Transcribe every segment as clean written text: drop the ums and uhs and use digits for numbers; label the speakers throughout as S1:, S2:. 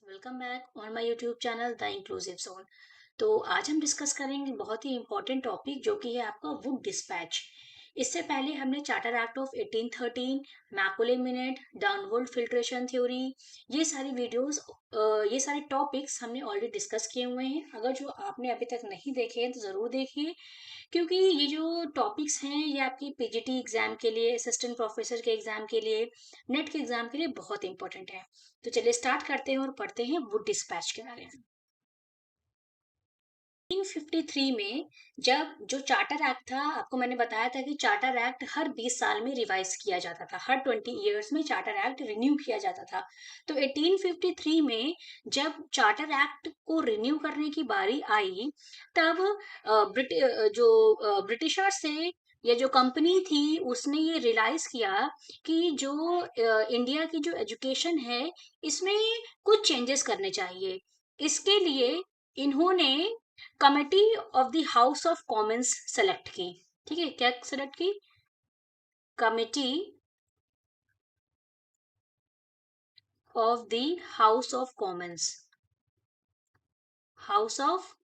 S1: Welcome back on my YouTube channel the inclusive zone. तो आज हम डिस्कस करेंगे बहुत ही इंपॉर्टेंट टॉपिक जो कि है आपका वुड डिस्पैच। इससे पहले हमने charter act of 1813, Macaulay minute, downward filtration theory, ये सारी वीडियोस, ये सारे टॉपिक्स हमने ऑलरेडी डिस्कस किए हुए हैं। अगर जो आपने अभी तक नहीं देखे हैं तो ज़रूर देखिए, क्योंकि ये जो टॉपिक्स हैं ये आपकी पीजीटी एग्जाम के लिए, असिस्टेंट प्रोफेसर के एग्जाम के लिए, नेट के एग्जाम के लिए बहुत इंपॉर्टेंट है। तो चलिए स्टार्ट करते हैं और पढ़ते हैं वुड डिस्पैच के बारे में। 1953 में जब जो चार्टर एक्ट था, आपको मैंने बताया था कि चार्टर एक्ट हर 20 साल में रिवाइज किया जाता था, हर 20 इयर्स में चार्टर एक्ट रिन्यू किया जाता था। तो 1853 में जब चार्टर एक्ट को रिन्यू करने की बारी आई, तब ब्रिटिशर्स थे या जो कंपनी थी उसने ये रियलाइज किया कि जो इंडिया की जो एजुकेशन है इसमें कुछ चेंजेस करने चाहिए। इसके लिए इन्होंने committee of the house of Commons select की। ठीक है, क्या सेलेक्ट की? Committee of the house of Commons, house of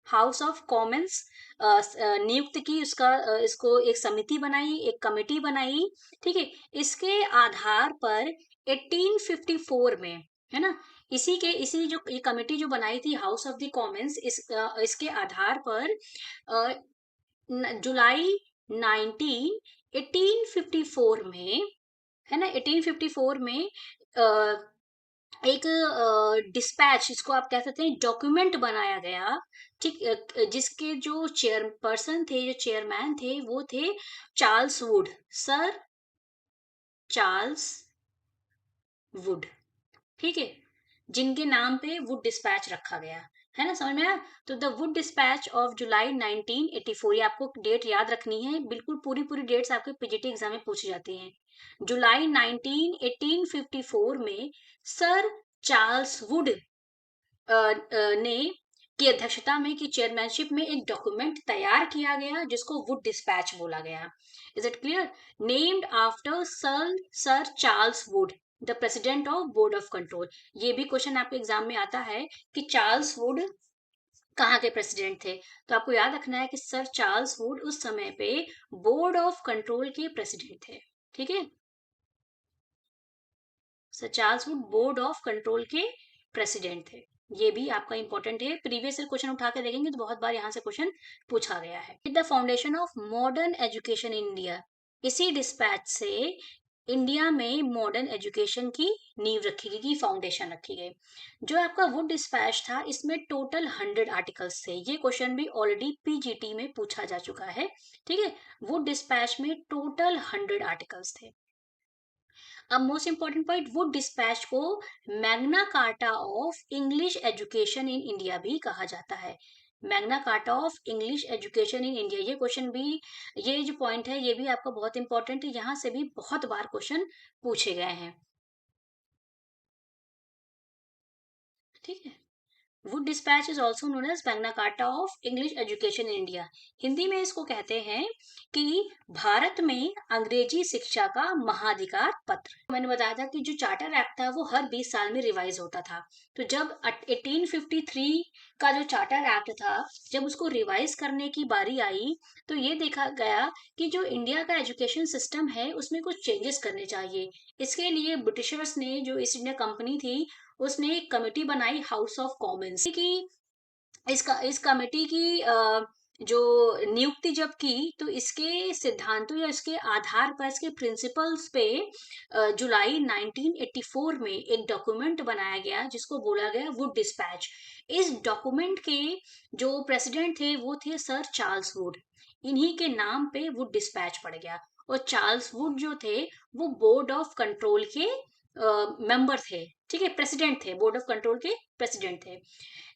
S1: house of Commons नियुक्त की। उसका इसको एक समिति बनाई, एक कमेटी बनाई। ठीक है, इसके आधार पर 1854 में, है ना, इसी जो ये कमेटी जो बनाई थी हाउस ऑफ द कॉमन्स, इसके आधार पर जुलाई 1854 में, है ना, 1854 में एक डिस्पैच, इसको आप कह सकते हैं डॉक्यूमेंट बनाया गया। ठीक, जिसके जो चेयरपर्सन थे, जो चेयरमैन थे, वो थे Charles Wood, sir Charles Wood. ठीक है, जिनके नाम पे वुड डिस्पैच रखा गया, है ना, समझ में आया? तो the Wood dispatch of July 1984, ये आपको डेट याद रखनी है, बिल्कुल पूरी पूरी डेट्स आपके पीजीटी एग्जाम में पूछी जाती हैं। जुलाई 1854 में सर चार्ल्स वुड ने की अध्यक्षता में, की चेयरमैनशिप में एक डॉक्यूमेंट तैयार किया गया जिसको वुड डिस्पैच बोला गया। Is it clear? Named after sir Charles Wood, the president of board of control. ये भी क्वेश्चन आपके एग्जाम में आता है कि चार्ल्स वुड कहाँ के प्रेसिडेंट थे। तो आपको याद रखना है कि सर चार्ल्स वुड उस समय पे बोर्ड ऑफ कंट्रोल के प्रेसिडेंट थे। ठीक है, sir Charles Wood board of control के प्रेसिडेंट थे। ये भी आपका इंपॉर्टेंट है, प्रीवियस ईयर क्वेश्चन उठा के देखेंगे तो बहुत बार यहाँ से क्वेश्चन पूछा गया है। The foundation of modern education in India, इसी डिस्पैच से इंडिया में मॉडर्न एजुकेशन की नींव रखी गई, की फाउंडेशन रखी गई। जो आपका वुड डिस्पैच था इसमें टोटल 100 आर्टिकल्स थे। ये क्वेश्चन भी ऑलरेडी पीजीटी में पूछा जा चुका है। ठीक है, वुड डिस्पैच में टोटल 100 आर्टिकल्स थे। अब most important point, Wood dispatch को Magna Carta of English education in India भी कहा जाता है। Magna Carta of English education in India, ये क्वेश्चन भी, ये जो पॉइंट है ये भी आपका बहुत इंपॉर्टेंट है, यहाँ से भी बहुत बार क्वेश्चन पूछे गए हैं। ठीक है, Wood dispatch is also known as Magna Carta of English education in India. Hindi में इसको कहते हैं कि भारत में अंग्रेजी शिक्षा का महाधिकार पत्र। मैंने बताया था कि जो चार्टर एक्ट था वो हर 20 साल में रिवाइज होता था। तो जब 1853 का जो चार्टर एक्ट था, जब उसको रिवाइज करने की बारी आई, तो ये देखा गया कि जो इंडिया का एजुकेशन सिस्टम है उसमें कुछ चेंजेस करने चाहिए। इसके लिए ब्रिटिशर्स ने, जो ईस्ट इंडिया कंपनी थी, उसने एक कमेटी बनाई हाउस ऑफ कॉमन्स की। इस कमेटी की जो नियुक्ति जब की, तो इसके सिद्धांतों या इसके आधार पर, इसके प्रिंसिपल्स पे जुलाई 1984 में एक डॉक्यूमेंट बनाया गया जिसको बोला गया वुड डिस्पैच। इस डॉक्यूमेंट के जो प्रेसिडेंट थे वो थे सर चार्ल्स वुड। इन्हीं के नाम पे वुड डिस्पैच पड़ गया। और चार्ल्स वुड जो थे वो बोर्ड ऑफ कंट्रोल के मेंबर थे। ठीक है, प्रेसिडेंट थे, बोर्ड ऑफ कंट्रोल के प्रेसिडेंट थे।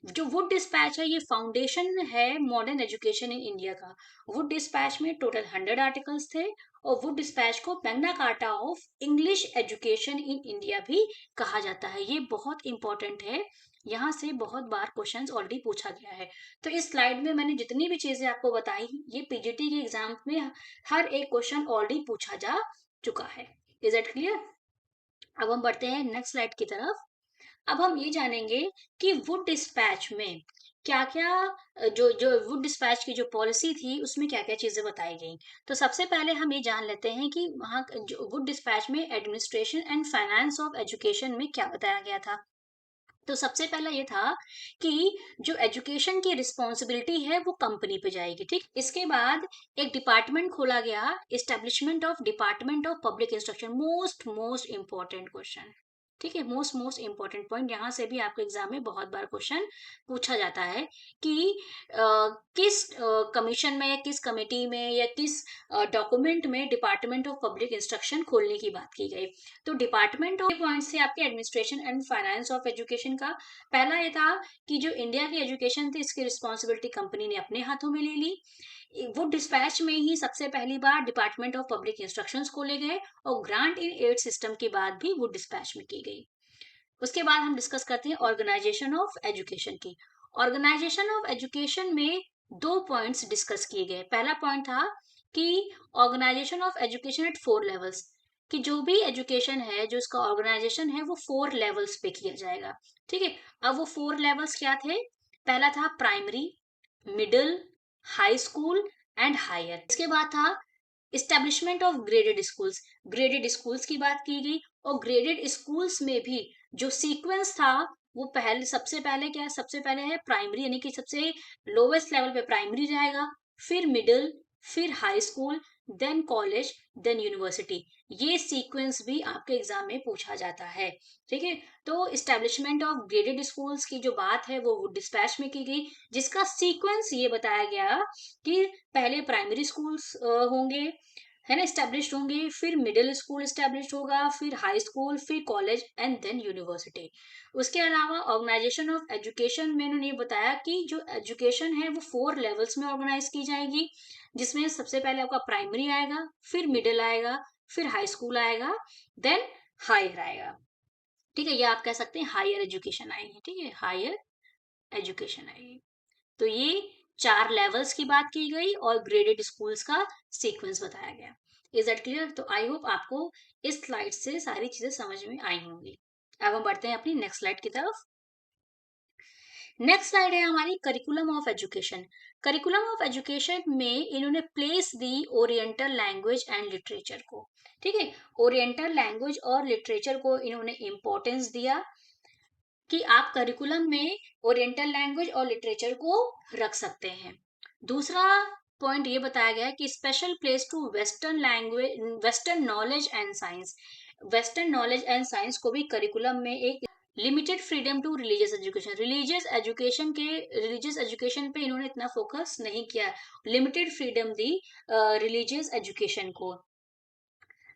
S1: जो वुड डिस्पैच है ये फाउंडेशन है मॉडर्न एजुकेशन इन इंडिया का। वुड डिस्पैच में टोटल 100 आर्टिकल्स थे, और वुड डिस्पैच को Magna Carta of English education in India भी कहा जाता है। ये बहुत इंपॉर्टेंट है, यहाँ से बहुत बार क्वेश्चंस ऑलरेडी पूछा गया है। तो इस स्लाइड में मैंने जितनी भी चीजें आपको बताई, ये पीजीटी के एग्जाम में हर एक क्वेश्चन ऑलरेडी पूछा जा चुका है। Is it clear? अब हम बढ़ते हैं नेक्स्ट स्लाइड की तरफ। अब हम ये जानेंगे कि वुड डिस्पैच में क्या-क्या जो जो वुड डिस्पैच की जो पॉलिसी थी उसमें क्या-क्या चीजें बताई गई। तो सबसे पहले हम ये जान लेते हैं कि वहाँ जो वुड डिस्पैच में administration and finance of education में क्या बताया गया था। तो सबसे पहला ये था कि जो एजुकेशन की रिस्पॉन्सिबिलिटी है वो कंपनी पे जाएगी, ठीक। इसके बाद एक डिपार्टमेंट खोला गया, establishment of department of public instruction, most most important question, ठीक है। मोस्ट मोस्ट इंपॉर्टेंट पॉइंट, यहाँ से भी आपके एग्जाम में बहुत बार क्वेश्चन पूछा जाता है कि किस कमीशन में, किस कमेटी में या किस डॉक्यूमेंट में डिपार्टमेंट ऑफ पब्लिक इंस्ट्रक्शन खोलने की बात की गई। तो डिपार्टमेंट ऑफ पॉइंट से आपके administration and finance of education का पहला ये था कि जो इंडिया की एजुकेशन थी इसकी रिस्पॉन्सिबिलिटी कंपनी ने अपने हाथों में ले ली। वो डिस्पैच में ही सबसे पहली बार डिपार्टमेंट ऑफ पब्लिक इंस्ट्रक्शंस खोले गए और ग्रांट इन एड सिस्टम की बात भी वो डिस्पैच में की गई। उसके बाद हम डिस्कस करते हैं ऑर्गेनाइजेशन ऑफ एजुकेशन की। ऑर्गेनाइजेशन ऑफ एजुकेशन में दो पॉइंट्स डिस्कस किए गए। पहला पॉइंट था कि organization of education at 4 levels, कि जो भी एजुकेशन है, जो इसका ऑर्गेनाइजेशन है वो 4 लेवल्स पे किया जाएगा, ठीक है। अब वो 4 लेवल्स क्या थे? पहला था primary, middle, high school and higher. इसके बाद था establishment of graded schools, graded schools की बात की गई। और ग्रेडेड स्कूल्स में भी जो सीक्वेंस था वो पहले, सबसे पहले क्या है, सबसे पहले है प्राइमरी, यानी कि सबसे लोवेस्ट लेवल पे प्राइमरी जाएगा, फिर मिडिल, फिर high school, then college, then university. ये सीक्वेंस भी आपके एग्जाम में पूछा जाता है, ठीक है। तो इस्टेब्लिशमेंट ऑफ ग्रेडेड स्कूल्स की जो बात है वो डिस्पैच में की गई, जिसका सीक्वेंस ये बताया गया कि पहले प्राइमरी स्कूल्स होंगे, है ना, स्टैब्लिश्ड होंगे, फिर मिडिल स्कूल स्टैब्लिश्ड होगा, फिर हाई स्कूल, फिर कॉलेज एंड देन यूनिवर्सिटी। उसके अलावा ऑर्गेनाइजेशन ऑफ एजुकेशन में इन्होंने ये बताया कि जो एजुकेशन है वो 4 लेवल्स में ऑर्गेनाइज की जाएगी, जिसमें सबसे पहले आपका प्राइमरी आएगा, फिर मिडिल आएगा, फिर हाई स्कूल आएगा, देन हायर आएगा, ठीक है। ये आप कह सकते हैं हायर एजुकेशन आएगी, ठीक है, हायर एजुकेशन आएगी। तो ये 4 लेवल्स की बात की गई और ग्रेडेड स्कूल्स का सीक्वेंस बताया गया। Is that clear? तो आई होप आपको इस स्लाइड से सारी चीजें समझ में आई होंगी। अब हम बढ़ते हैं अपनी नेक्स्ट स्लाइड की तरफ। नेक्स्ट स्लाइड है हमारी curriculum of education. Curriculum of education में इन्होंने place the oriental language and literature को, ठीक है। ओरिएंटल लैंग्वेज और लिटरेचर को इन्होंने इंपॉर्टेंस दिया कि आप करिकुलम में ओरिएंटल लैंग्वेज और लिटरेचर को रख सकते हैं। दूसरा पॉइंट ये बताया गया है कि special place to western language, western knowledge and science, western knowledge and science को भी करिकुलम में एक limited freedom to religious education, religious education पे इन्होंने इतना फोकस नहीं किया, लिमिटेड फ्रीडम दी रिलीजियस एजुकेशन को।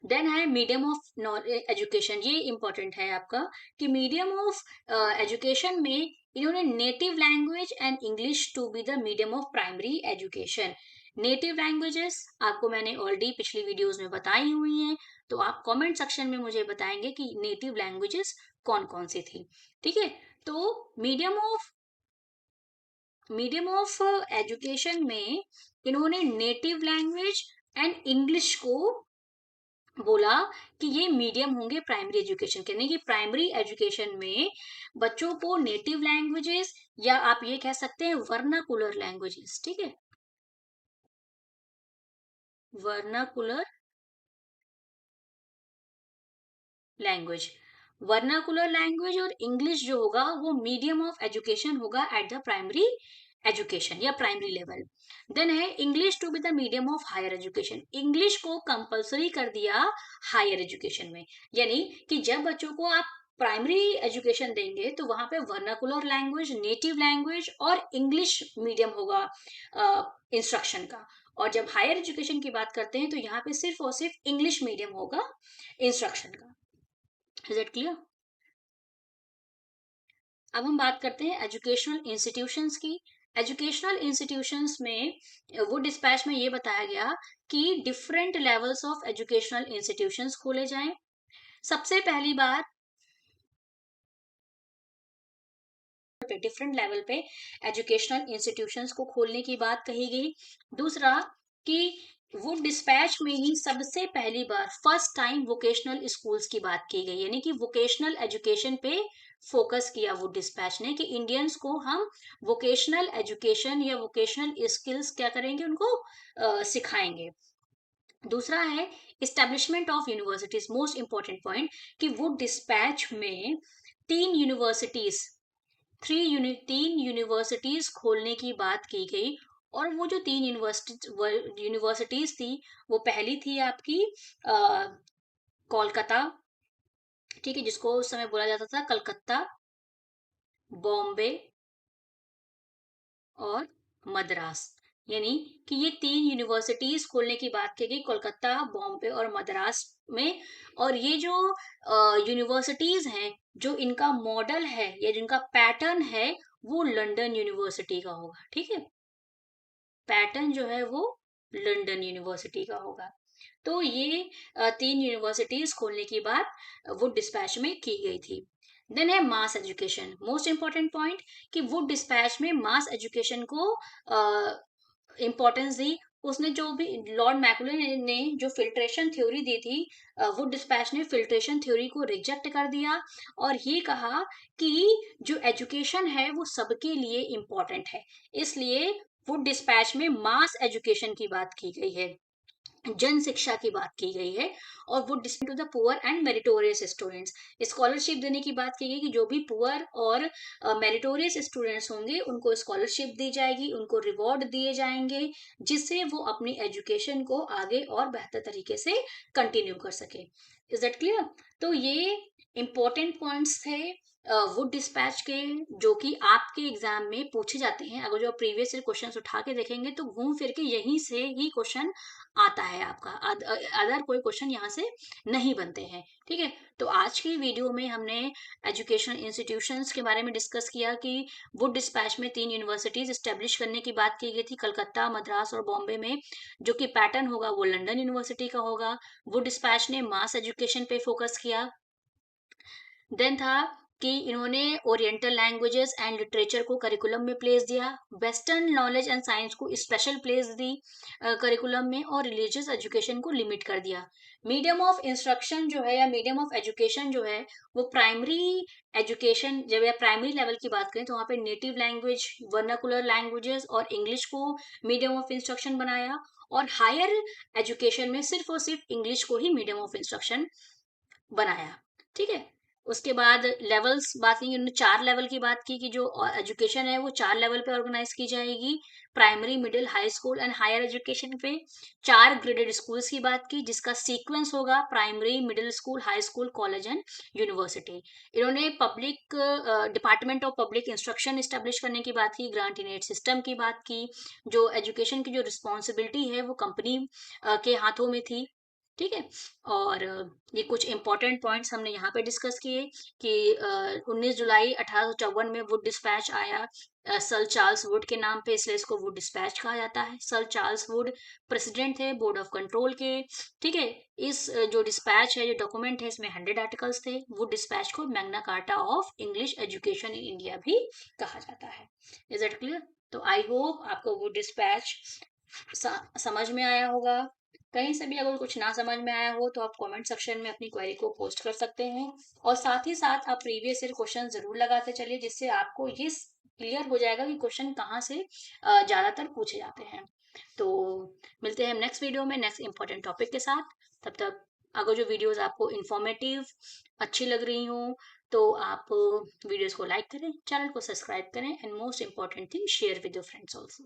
S1: देन है मीडियम ऑफ एजुकेशन, ये इंपॉर्टेंट है आपका कि मीडियम ऑफ एजुकेशन में इन्होंने native language and English to be the medium of primary education. Native languages आपको मैंने ऑलरेडी पिछली वीडियोस में बताई हुई हैं, तो आप कमेंट सेक्शन में मुझे बताएंगे कि नेटिव लैंग्वेजेस कौन कौन सी थी, ठीक है। तो मीडियम ऑफ एजुकेशन में इन्होंने नेटिव लैंग्वेज एंड इंग्लिश को बोला कि ये मीडियम होंगे प्राइमरी एजुकेशन के, नहीं कि प्राइमरी एजुकेशन में बच्चों को नेटिव लैंग्वेजेस या आप ये कह सकते हैं वर्नाकुलर लैंग्वेजेस, ठीक है, वर्नाकुलर लैंग्वेज, वर्नाकुलर लैंग्वेज और इंग्लिश जो होगा वो मीडियम ऑफ एजुकेशन होगा एट द प्राइमरी एजुकेशन या प्राइमरी लेवल। देन है English to be the medium of higher education, English को कंपलसरी कर दिया हायर एजुकेशन में, यानी कि जब बच्चों को आप प्राइमरी एजुकेशन देंगे तो वहां पे वर्नाकुलर लैंग्वेज, नेटिव लैंग्वेज और इंग्लिश मीडियम होगा इंस्ट्रक्शन का। और जब हायर एजुकेशन की बात करते हैं तो यहाँ पे सिर्फ और सिर्फ इंग्लिश मीडियम होगा इंस्ट्रक्शन का। Is it clear? अब हम बात करते हैं एजुकेशनल इंस्टीट्यूशंस की। एजुकेशनल इंस्टीट्यूशंस में वो डिस्पैच में ये बताया गया कि different levels of educational institutions खोले जाएं। सबसे पहली बार डिफरेंट लेवल पे एजुकेशनल इंस्टीट्यूशंस को खोलने की बात कही गई। दूसरा कि वुड डिस्पैच में ही सबसे पहली बार फर्स्ट टाइम वोकेशनल स्कूल्स की बात की गई, यानी कि वोकेशनल एजुकेशन पे फोकस किया वुड डिस्पैच ने कि इंडियंस को हम वोकेशनल एजुकेशन या वोकेशनल स्किल्स क्या करेंगे, उनको सिखाएंगे। दूसरा है establishment of universities, most important point कि वुड डिस्पैच में तीन यूनिवर्सिटीज तीन यूनिवर्सिटीज खोलने की बात की गई। और वो जो तीन यूनिवर्सिटीज थी, वो पहली थी आपकी कोलकाता, ठीक है, जिसको उस समय बोला जाता था कलकत्ता, बॉम्बे और मद्रास। यानी कि ये तीन यूनिवर्सिटीज खोलने की बात की गई, कोलकाता, बॉम्बे और मद्रास में। और ये जो यूनिवर्सिटीज हैं, जो इनका मॉडल है या जिनका पैटर्न है, वो लंदन यूनिवर्सिटी का होगा। ठीक है, पैटर्न जो है वो लंदन यूनिवर्सिटी का होगा। तो ये तीन यूनिवर्सिटीज खोलने की बात वुड डिस्पैच में की गई थी। देन है मास एजुकेशन, मोस्ट इंपॉर्टेंट पॉइंट कि वुड डिस्पैच में मास एजुकेशन को इम्पोर्टेंस दी। उसने जो भी लॉर्ड मैकुले ने जो फिल्ट्रेशन थ्योरी दी थी, वुड डिस्पैच ने फिल्ट्रेशन थ्योरी को रिजेक्ट कर दिया और ये कहा कि जो एजुकेशन है वो सबके लिए इम्पोर्टेंट है। इसलिए वुड डिस्पैच में मास एजुकेशन की बात की गई है, जन शिक्षा की बात की गई है। और वो distribute to the poor and meritorious students, scholarship देने की बात की गई कि जो भी पुअर और मेरिटोरियस स्टूडेंट्स होंगे उनको स्कॉलरशिप दी जाएगी, उनको रिवॉर्ड दिए जाएंगे, जिससे वो अपनी एजुकेशन को आगे और बेहतर तरीके से कंटिन्यू कर सके। Is that clear? तो ये इंपॉर्टेंट पॉइंट्स थे वुड डिस्पैच के, जो कि आपके एग्जाम में पूछे जाते हैं। अगर जो प्रीवियस क्वेश्चंस उठा के देखेंगे तो घूम फिर के यहीं से ही क्वेश्चन आता है आपका, अदर कोई क्वेश्चन यहाँ से नहीं बनते हैं। ठीक है, तो आज की वीडियो में हमने एजुकेशनल इंस्टीट्यूशंस के बारे में डिस्कस किया कि वुड डिस्पैच में तीन यूनिवर्सिटीज स्टेब्लिश करने की बात की गई थी, कलकत्ता, मद्रास और बॉम्बे में। जो कि पैटर्न होगा वो लंदन यूनिवर्सिटी का होगा। वुड डिस्पैच ने मास एजुकेशन पे फोकस किया। देन था कि इन्होंने ओरिएंटल लैंग्वेजेस एंड लिटरेचर को करिकुलम में प्लेस दिया, वेस्टर्न नॉलेज एंड साइंस को स्पेशल प्लेस दी करिकुलम में, और रिलीजियस एजुकेशन को लिमिट कर दिया। मीडियम ऑफ इंस्ट्रक्शन जो है या मीडियम ऑफ एजुकेशन जो है वो प्राइमरी एजुकेशन, जब या प्राइमरी लेवल की बात करें तो वहाँ पे नेटिव लैंग्वेज, वर्नाकुलर लैंग्वेजेस और इंग्लिश को मीडियम ऑफ इंस्ट्रक्शन बनाया। और हायर एजुकेशन में सिर्फ और सिर्फ इंग्लिश को ही मीडियम ऑफ इंस्ट्रक्शन बनाया। ठीक है, उसके बाद लेवल्स बात की, उन्होंने 4 लेवल की बात की कि जो एजुकेशन है वो 4 लेवल पे ऑर्गेनाइज की जाएगी, primary, middle, high school and higher education पे। 4 ग्रेडेड स्कूल्स की बात की जिसका सीक्वेंस होगा primary, middle school, high school, college and university. इन्होंने public department of public instruction establish करने की बात की, ग्रांट इन एड सिस्टम की बात की, जो एजुकेशन की जो रिस्पॉन्सिबिलिटी है वो कंपनी के हाथों में थी। ठीक है, और ये कुछ इंपॉर्टेंट पॉइंट्स हमने यहाँ पे डिस्कस किए कि 19 जुलाई 1854 में वुड डिस्पैच आया सर चार्ल्स वुड के नाम पे, इसलिए इसको वुड डिस्पैच कहा जाता है। सर चार्ल्स वुड प्रेसिडेंट थे बोर्ड ऑफ कंट्रोल के। ठीक है, इस जो डिस्पैच है, जो डॉक्यूमेंट है, इसमें 100 आर्टिकल्स थे। वुड डिस्पैच को Magna Carta of English education in India भी कहा जाता है। Is it clear? तो आई होप आपको वुड डिस्पैच समझ में आया होगा। कहीं से भी अगर कुछ ना समझ में आया हो तो आप कमेंट सेक्शन में अपनी क्वेरी को पोस्ट कर सकते हैं। और साथ ही साथ आप प्रीवियस ईयर क्वेश्चन जरूर लगाते चलिए, जिससे आपको ये क्लियर हो जाएगा कि क्वेश्चन कहाँ से ज्यादातर पूछे जाते हैं। तो मिलते हैं नेक्स्ट वीडियो में नेक्स्ट इंपॉर्टेंट टॉपिक के साथ। तब तक अगर जो वीडियोस आपको इंफॉर्मेटिव अच्छी लग रही हो तो आप वीडियोस को लाइक करें, चैनल को सब्सक्राइब करें, and most important thing share with your friends also.